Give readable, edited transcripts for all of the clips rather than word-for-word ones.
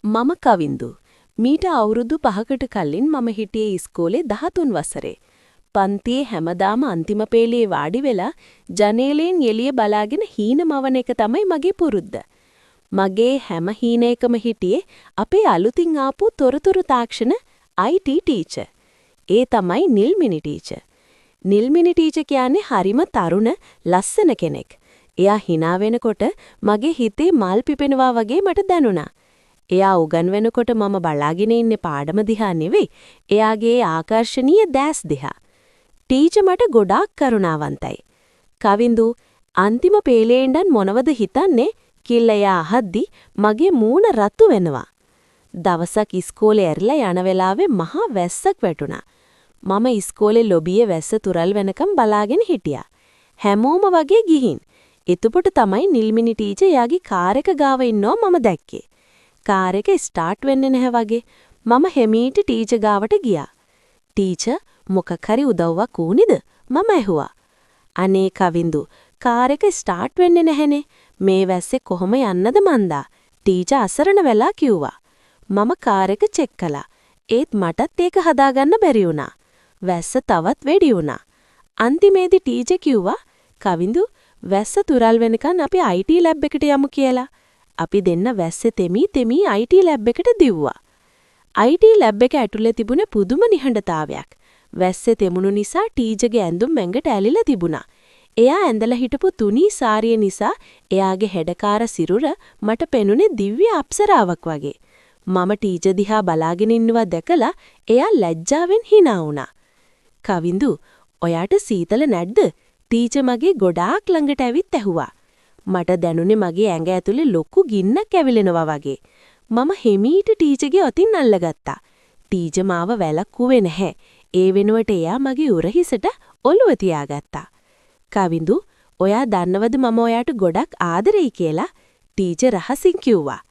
මම කවින්දු. මීට අවුරුදු 5කට කලින් මම හිටියේ ඉස්කෝලේ 13 වසරේ. පන්තියේ හැමදාම අන්තිම පේළියේ වාඩි වෙලා ජනේලෙන් එළිය බලාගෙන හීන මවන එක තමයි මගේ පුරුද්ද. මගේ හැම හීනයකම හිටියේ අපේ අලුතින් ආපු තොරතුරු තාක්ෂණ IT ටීචර්. ඒ තමයි නිල්මිනි ටීචර්. නිල්මිනි ටීචර් කියන්නේ හරිම තරුණ ලස්සන කෙනෙක්. එයා hina වෙනකොට මගේ හිතේ මල් පිපෙනවා වගේ මට දැනුණා. එයා උගන්වනකොට මම බලාගෙන ඉන්නේ පාඩම දිහා නෙවෙයි, එයාගේ ආකර්ෂණීය දැස් දිහා. ටීචර් මට ගොඩාක් කරුණාවන්තයි. කවින්දු, අන්තිම පේළියේ ඉඳන් මොනවද හිතන්නේ කියලා එයා අහද්දි මගේ මූණ රතු වෙනවා. දවසක් ඉස්කෝලේ ඇරිලා යන වෙලාවේ මහා වැස්සක් වැටුණා. මම ඉස්කෝලේ ලොබියේ වැස්ස තුරල් වෙනකම් බලාගෙන හිටියා. හැමෝම වගේ ගිහින්. එතකොට තමයි නිල්මිනි ටීචර් එයාගේ කාර් එක ගාව ඉන්නව මම දැක්කේ. කාර් එක ස්ටාර්ට් වෙන්නේ නැහැ වගේ. මම හෙමීට ටීචර් ගාවට ගියා. ටීචර්, මොකක් හරි උදව්වක් වුණේද? මම ඇහුවා. අනේ කවින්දු, කාර් එක ස්ටාර්ට් වෙන්නේ නැහනේ. මේ වැස්සේ කොහොම යන්නද මන්දා? ටීචර් අසරණ වෙලා කිව්වා. මම කාර් එක චෙක් කළා. ඒත් මටත් ඒක හදාගන්න බැරි වුණා. වැස්ස තවත් වැඩි වුණා. අන්තිමේදී ටීචර් කිව්වා, කවින්දු, වැස්ස තුරල් වෙනකන් අපි IT ලැබ් එකට යමු කියලා. අපි දෙන්න වැස්සේ තෙමි IT ලැබ් එකට දිව්වා. IT ලැබ් එක ඇතුලේ තිබුණේ පුදුම නිහඬතාවයක්. වැස්සේ තෙමුණු නිසා ටීචර්ගේ ඇඳුම් මැංගට ඇලිලා තිබුණා. එයා ඇඳලා හිටපු තුනී සාරිය නිසා එයාගේ හැඩකාර සිරුර මට පෙනුනේ දිව්‍ය අප්සරාවක් වගේ. මම ටීචර් දිහා බලාගෙන ඉන්නවා දැකලා එයා ලැජ්ජාවෙන් hina වුණා. කවින්දු, ඔයාට සීතල නැද්ද? ටීචර් මගේ ගොඩාක් ළඟට ඇවිත් ඇහුවා. මට දැනුනේ මගේ ඇඟ ඇතුලේ ලොකු ගින්නක් ඇවිලෙනවා වගේ. මම හෙමීට ටීචර්ගේ අතින් අල්ලගත්තා. ටීචර් මාව වැළක්වුවේ නැහැ. ඒ වෙනුවට එයා මගේ උරහිසට ඔළුව තියාගත්තා. කවින්දු, ඔයා දන්නවද මම ඔයාට ගොඩක් ආදරෙයි කියලා? ටීචර් රහසින් කිව්වා.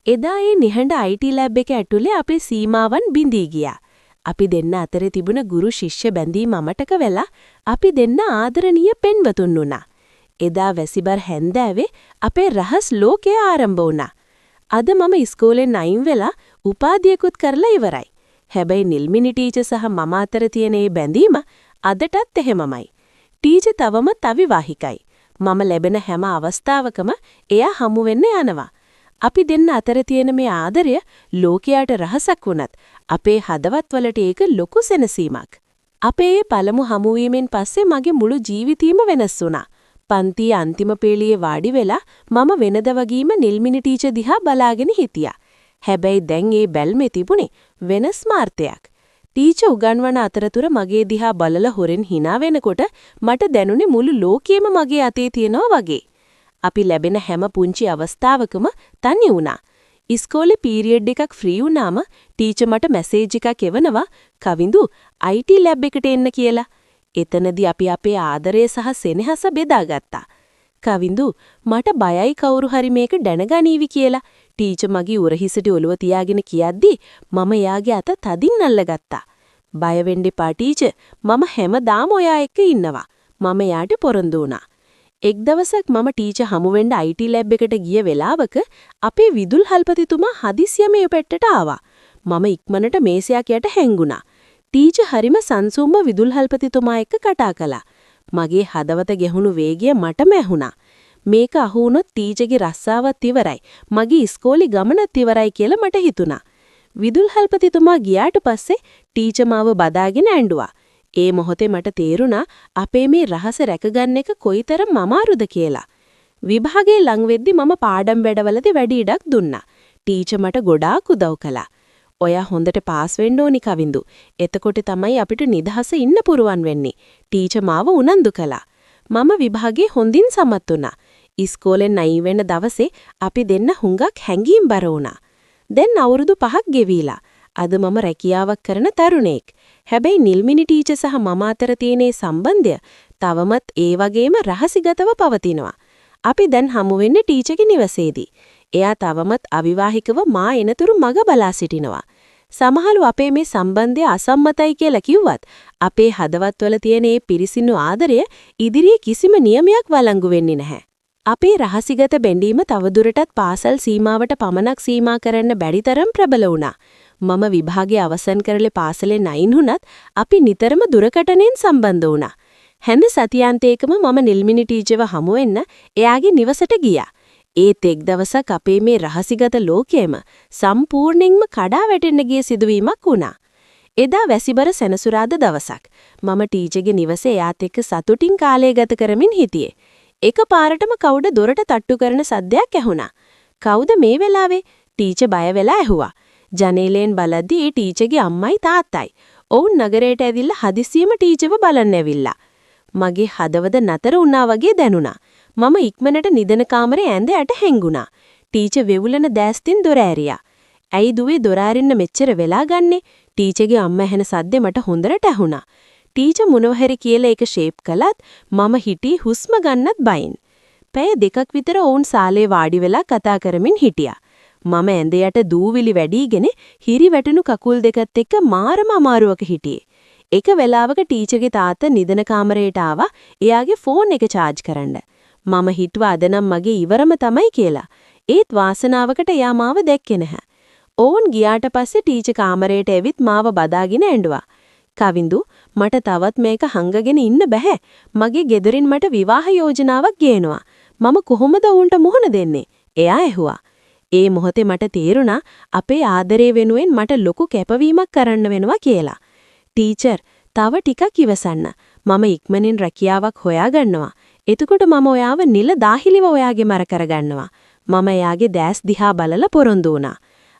එදා ඒ නිහඬ IT ලැබ් එක ඇතුලේ අපේ සීමාවන් බිඳී ගියා. අපි දෙන්න අතරේ තිබුණ ගුරු ශිෂ්‍ය බැඳීම අමතක වෙලා අපි දෙන්න ආදරණීය පෙන්වතුන් වුණා. එදා වැසිබර් හැන්දෑවේ අපේ රහස් ලෝකය ආරම්භ වුණා. අද මම ඉස්කෝලෙන් අයින් වෙලා උපාධියකුත් කරලා ඉවරයි. හැබැයි නිල්මිනි ටීචර් සහ මම අතර තියෙන මේ බැඳීම අදටත් එහෙමමයි. ටීචර් තවමත් අවිවාහිකයි. මම ලැබෙන හැම අවස්ථාවකම එයා හමු වෙන්න යනවා. අපි දෙන්න අතර තියෙන මේ ආදරය ලෝකයට රහසක් වුණත් අපේ හදවත්වලට ඒක ලොකු සෙනසීමක්. අපේ පළමු හමුවීමෙන් පස්සේ මගේ මුළු ජීවිතීම වෙනස් වුණා. පන්තියේ අන්තිම පේළියේ වාඩි වෙලා මම වෙනද වගේම නිල්මිනි ටීචර් දිහා බලාගෙන හිටියා. හැබැයි දැන් ඒ බැල්මේ තිබුණේ වෙනස් මාර්ථයක්. ටීචර් උගන්වන අතරතුර මගේ දිහා බලලා හොරෙන් hina වෙනකොට මට දැනුනේ මුළු ලෝකෙම මගේ අතේ තියෙනවා වගේ. අපි ලැබෙන හැම පුංචි අවස්ථාවකම තනි වුණා. ඉස්කෝලේ පීරියඩ් එකක් ෆ්‍රී වුණාම ටීචර් මට මැසේජ් එකක් එවනවා, කවින්දු, IT ලැබ් එකට එන්න කියලා. එතනදී අපි අපේ ආදරය සහ සෙනෙහස බෙදාගත්තා. කවින්දු, මට බයයි කවුරු හරි මේක දැනගනීවි කියලා. ටීචර් මගේ උරහිසට ඔළුව තියාගෙන කියද්දි මම එයාගේ අත තදින් අල්ලගත්තා. බය වෙන්න එපා ටීචර්, මම හැමදාම ඔයා එක්ක ඉන්නවා. මම එයාට පොරොන්දු වුණා. එක් දවසක් මම ටීචර් හමු වෙන්න IT ලැබ් එකට ගිය වෙලාවක අපේ විදුල් හල්පතිතුමා හදිසියෙම මේ පැත්තට ආවා. මම ඉක්මනට මේසයක් යට හැංගුණා. ටීචර් හරිම සංසුම්ව විදුල් හල්පතිතුමා එක්ක කතා කළා. මගේ හදවත ගැහුණු වේගය මටම ඇහුණා. මේක අහු වුණොත් ටීචර්ගේ රස්සාවත් ඉවරයි. මගේ ඉස්කෝලේ ගමනත් ඉවරයි කියලා මට හිතුණා. විදුල් හල්පතිතුමා ගියාට පස්සේ ටීචර් මාව බදාගෙන ඇඬුවා. ඒ මොහොතේ මට තේරුණා අපේ මේ රහස රැකගන්න එක කොයිතරම් අමාරුද කියලා. විභාගේ ලඟ වෙද්දි මම පාඩම් වැඩවලදී වැඩි ඉඩක් දුන්නා. ටීචර් මට ගොඩාක් උදව් කළා. ඔයා හොඳට පාස් වෙන්න ඕනි කවින්දු. එතකොට තමයි අපිට නිදහස ඉන්න පුරුවන් වෙන්නේ. ටීචර් මාව උනන්දු කළා. මම විභාගේ හොඳින් සමත් වුණා. ඉස්කෝලෙන් අයින් වෙන දවසේ අපි දෙන්න හුඟක් හැංගීම්බර වුණා. දැන් අවුරුදු 5ක් ගෙවිලා. අද මම රැකියාවක් කරන තරුණයෙක්. හැබැයි නිල්මිනි ටීචර් සහ මම අතර තියෙන සම්බන්ධය තවමත් ඒ වගේම රහසිගතව පවතිනවා. අපි දැන් හමු වෙන්නේ ටීචර්ගේ නිවසේදී. එයා තවමත් අවිවාහිකව මා එනතුරු මග බලා සිටිනවා. සමහරව අපේ මේ සම්බන්ධය අසම්මතයි කියලා කිව්වත් අපේ හදවත්වල තියෙන මේ පිරිසිදු ආදරය ඉදිරියේ කිසිම නියමයක් වළංගු වෙන්නේ නැහැ. අපේ රහසිගත බැඳීම තවදුරටත් පාසල් සීමාවට පමණක් සීමා කරන්න බැරි තරම් ප්‍රබල වුණා. මම විභාගය අවසන් කරලා පාසලෙන් අයින් වුණත් අපි නිතරම දුරකටනෙන් සම්බන්ධ වුණා. හැම සතියාන්තයකම මම නිල්මිනි ටීචර්ව හමු වෙන්න එයාගේ නිවසට ගියා. ඒත් එක් දවසක් අපේ මේ රහසිගත ලෝකයේම සම්පූර්ණයෙන්ම කඩා වැටෙන්න ගිය සිදුවීමක් වුණා. එදා වැසිබර සෙනසුරාදා දවසක්. මම ටීචර්ගේ නිවසේ එයාත් එක්ක සතුටින් කාලය ගත කරමින් හිටියේ. එකපාරටම කවුද දොරට තට්ටු කරන සද්දයක් ඇහුණා. "කවුද මේ වෙලාවේ?" ටීචර් බය වෙලා ඇහුවා. ජනේලෙන් බලද්දී ඒ ටීචර්ගේ අම්මයි තාත්තයි. ඔවුන් නගරයට ඇවිල්ලා හදිසියෙම ටීචර්ව බලන්න ඇවිල්ලා. මගේ හදවත නතර වුණා වගේ දැනුණා. මම ඉක්මනට නිදන කාමරේ ඇඳ යට හැංගුණා. ටීචර් වෙවුලන දැස්තින් දොර ඇරියා. "ඇයි දුවේ දොර අරින්න මෙච්චර වෙලා ගන්නෙ?" ටීචර්ගේ අම්මා ඇහෙන සද්දේ මට හොඳට ඇහුණා. ටීචර් මොනවහැරි කියලා ඒක ෂේප් කළත් මම හිටි හුස්ම ගන්නත් බයින්. පැය දෙකක් විතර ඔවුන් සාලේ වාඩි වෙලා කතා කරමින් හිටියා. මම ඇඳ යට දූවිලි වැඩිගෙන හිරි වැටුණු කකුල් දෙකත් එක්ක මාරම අමාරුවක හිටියේ. එක වෙලාවක ටීචර්ගේ තාත්තා නිදන කාමරයට ආවා එයාගේ ෆෝන් එක charge කරන්න. මම හිතුවා අද නම් මගේ ඉවරම තමයි කියලා. ඒත් වාසනාවකට එයා මාව දැක්කේ නැහැ. ඕන් ගියාට පස්සේ ටීචර් කාමරයට ඇවිත් මාව බදාගෙන ඇඬුවා. "කවින්දු, මට තවත් මේක හංගගෙන ඉන්න බෑ. මගේ ගෙදරින් මට විවාහ යෝජනාවක් ගේනවා. මම කොහොමද උන්ට මුහුණ දෙන්නේ?" එයා ඇහුවා. ඒ මොහොතේ මට තේරුණා අපේ ආදරය වෙනුවෙන් මට ලොකු කැපවීමක් කරන්න වෙනවා කියලා. "ටීචර්, තව ටිකක් ඉවසන්න. මම ඉක්මනින් රැකියාවක් හොයාගන්නවා. එතකොට මම ඔයාව නිල දාහිලිව ඔයාගේ මර කරගන්නවා." මම එයාගේ දැස් දිහා බලලා පොරොන්දු වුණා.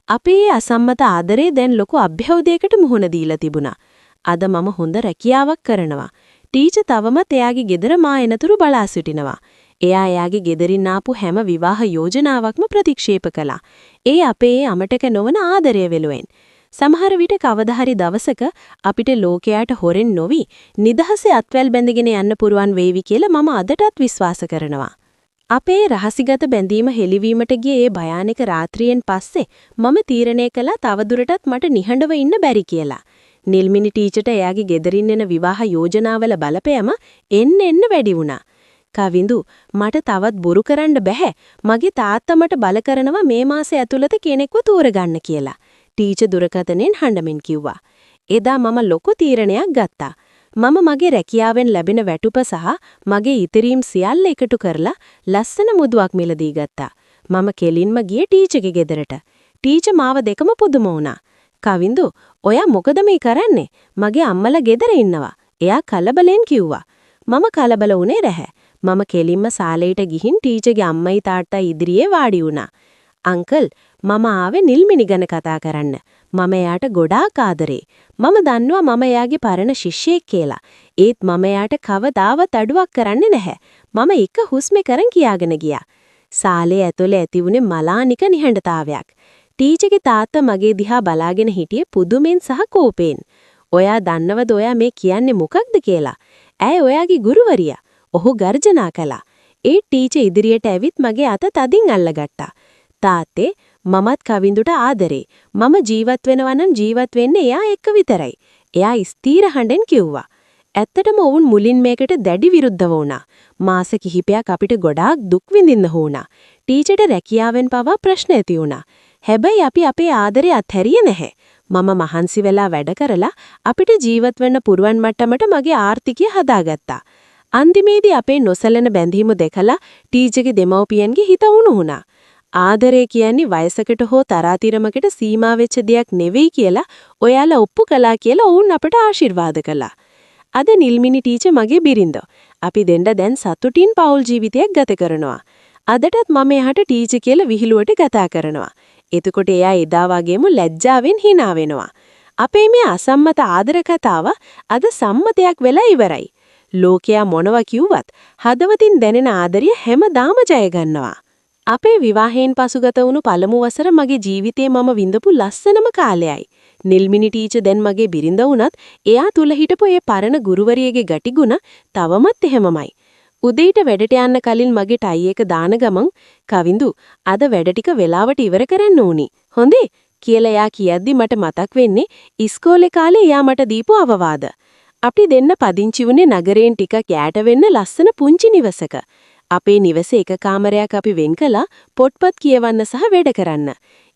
අපේ අසම්මත ආදරේ දැන් ලොකු අභ්‍යවදයකට මුහුණ දීලා තිබුණා. අද මම හොඳ රැකියාවක් කරනවා. ටීචර් තවමත් එයාගේ ගෙදර මා එනතුරු බලා සිටිනවා. එයා එයාගේ ගෙදරින් ආපු හැම විවාහ යෝජනාවක්ම ප්‍රතික්ෂේප කළා. ඒ අපේ අමතක නොවන ආදරය වෙනුවෙන්. සමහර විට කවදා හරි දවසක අපිට ලෝකයට හොරෙන් නොවි නිදහසේ අත්වැල් බැඳගෙන යන්න පුරුවන් වේවි කියලා මම අදටත් විශ්වාස කරනවා. අපේ රහසිගත බැඳීම හෙළිවීමට ගිය ඒ භයානක රාත්‍රියෙන් පස්සේ මම තීරණය කළා තවදුරටත් මට නිහඬව ඉන්න බැරි කියලා. නිල්මිනි ටීචර්ට එයාගේ ගෙදරින් එන විවාහ යෝජනාවල බලපෑම එන්න වැඩි වුණා. "කවින්දු, මට තවත් බොරු කරන්න බෑ. මගේ තාත්තා මට බල කරනවා මේ මාසය ඇතුළත කෙනෙක්ව තෝරගන්න කියලා." ටීචර් දුරකථනයෙන් හඬමින් කිව්වා. එදා මම ලොකු තීරණයක් ගත්තා. මම මගේ රැකියාවෙන් ලැබෙන වැටුප සහ මගේ ඉතිරීම් සියල්ල එකතු කරලා ලස්සන මුදුවක් මිලදී ගත්තා. මම කෙලින්ම ගියේ ටීචර්ගේ ගෙදරට. ටීචර් මාව දෙකම පුදුම වුණා. "කවින්දු, ඔයා මොකද මේ කරන්නේ? මගේ අම්මලා ගෙදර ඉන්නවා." එයා කලබලෙන් කිව්වා. මම කලබල වුණේ නැහැ. මම කෙලින්ම සාලේට ගිහින් ටීචර්ගේ අම්මයි තාත්තා ඉදිරියේ වාඩි වුණා. "අංකල්, මම ආවේ නිල්මිනි ගැන කතා කරන්න. මම එයාට ගොඩාක් ආදරේ. මම දන්නවා මම එයාගේ පරණ ශිෂ්‍යයෙක් කියලා. ඒත් මම එයාට කවදාවත් අඩුවක් කරන්නේ නැහැ. මම එක හුස්මේ කරන් කියාගෙන ගියා." සාලේ ඇතුලේ ඇති වුණේ මලානික නිහඬතාවයක්. ටීචර්ගේ තාත්තා මගේ දිහා බලාගෙන හිටියේ පුදුමෙන් සහ කෝපෙන්. "ඔයා දන්නවද ඔයා මේ කියන්නේ මොකක්ද කියලා?" "ඇයි ඔයාගේ ගුරුවරියා?" ඔහු ගර්ජනා කළා. ඒ ටීචර් ඉදිරියට ඇවිත් මගේ අත තදින් අල්ලගත්තා. "තාත්තේ, මමත් කවින්දුට ආදරේ. මම ජීවත් වෙනවා නම් ජීවත් වෙන්නේ එයා එක්ක විතරයි." එයා ස්ථීර හඬෙන් කිව්වා. ඇත්තටම වුන් මුලින් මේකට දැඩි විරුද්ධව වුණා. මාස කිහිපයක් අපිට ගොඩාක් දුක් විඳින්න වුණා. ටීචර්ට රැකියාවෙන් පවා ප්‍රශ්න ඇති වුණා. හැබැයි අපි අපේ ආදරේ අත්හැරියේ නැහැ. මම මහන්සි වෙලා වැඩ කරලා අපිට ජීවත් වෙන්න පුරුවන් මට්ටමට මගේ ආර්ථිකය හදාගත්තා. අන්තිමේදී අපේ නොසැලෙන බැඳීම දැකලා ටීචර්ගේ දෙමව්පියන්ගේ හිත උණු වුණා. ආදරය කියන්නේ වයසකට හෝ තරාතිරමකට සීමා වෙච්ච දෙයක් නෙවෙයි කියලා ඔයාලා ඔප්පු කළා කියලා වුන් අපට ආශිර්වාද කළා. අද නිල්මිනි ටීචර් මගේ බිරිඳ. අපි දෙන්න දැන් සතුටින් පෞල් ජීවිතයක් ගත කරනවා. අදටත් මම එයාට ටීචර් කියලා විහිළුවට කතා කරනවා. එතකොට එයා එදා වගේම ලැජ්ජාවෙන් hina වෙනවා. අපේ මේ අසම්මත ආදර කතාව අද සම්මතයක් වෙලා ඉවරයි. ලෝකයා මොනවා කිව්වත් හදවතින් දැනෙන ආදරය හැමදාම ජය ගන්නවා. අපේ විවාහයෙන් පසු ගත වුණු පළමු වසර මගේ ජීවිතේ මම විඳපු ලස්සනම කාලයයි. නිල්මිනි ටීචර් දැන් මගේ බිරිඳ වුණත් එයා තුල හිටපු ඒ පරණ ගුරුවරියගේ ගටිගුණ තවමත් එහෙමමයි. උදේට වැඩට යන්න කලින් මගේ ටයි එක දාන ගමන් "කවින්දු, අද වැඩ ටික වෙලාවට ඉවර කරන්න ඕනි. හොඳේ?" කියලා එයා කියද්දි මට මතක් වෙන්නේ ඉස්කෝලේ කාලේ එයා මට දීපු අවවාද. අපි දෙන්න පදිංචි වුණේ නගරයෙන් ටිකක් ඈට වෙන්න ලස්සන පුංචි නිවසක. අපේ නිවසේ එක කාමරයක් අපි වෙන් කළා පොත්පත් කියවන්න සහ වැඩ කරන්න.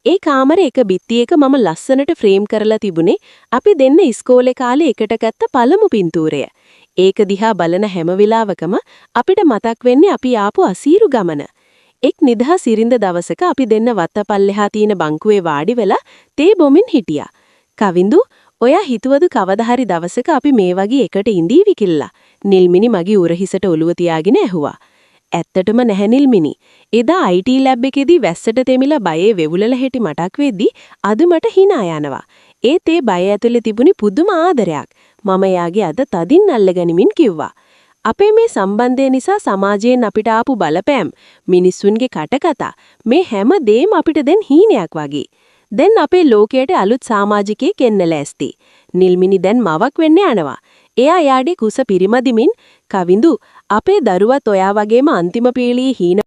ඒ කාමරේ එක බිත්තියක මම ලස්සනට ෆ්‍රේම් කරලා තිබුණේ අපි දෙන්න ඉස්කෝලේ කාලේ එකට ගත්ත පළමු පින්තූරය. ඒක දිහා බලන හැම වෙලාවකම අපිට මතක් වෙන්නේ අපි ආපු අසීරු ගමන. එක් නිදහස් ඉරින්ද දවසක අපි දෙන්න වත්තපල්ලෙහා තියෙන බංකුවේ වාඩි වෙලා තේ බොමින් හිටියා. කවින්දු, ඔයා හිතුවද කවදා හරි දවසක අපි මේ වගේ එකට ඉඳීවි කියලා? නිල්මිනි මගේ උරහිසට ඔළුව තියාගෙන ඇහුවා. ඇත්තටම නැහැ නිල්මිනි. එදා IT ලැබ් එකේදී වැස්සට තෙමිලා බයේ වෙවුලලා හිටි මටක් වෙද්දි අද මට hina යනවා. ඒත් ඒ බය ඇතුලේ තිබුණේ පුදුම ආදරයක්. මම එයාගේ අද තදින් අල්ලගනිමින් කිව්වා. අපේ මේ සම්බන්ධය නිසා සමාජයෙන් අපිට ආපු බලපෑම්, මිනිස්සුන්ගේ කටකතා, මේ හැම දෙයක්ම අපිට දැන් හීනයක් වගේ. දැන් අපේ ලෝකයට අලුත් සමාජිකයෙක් එන්න ලෑස්ති. නිල්මිනි දැන් මවක් වෙන්න යනවා. එයා යාඩේ කුස පිරිමදිමින්, කවින්දු, අපේ දරුවත් ඔයා වගේම අන්තිම පීළියේ හීන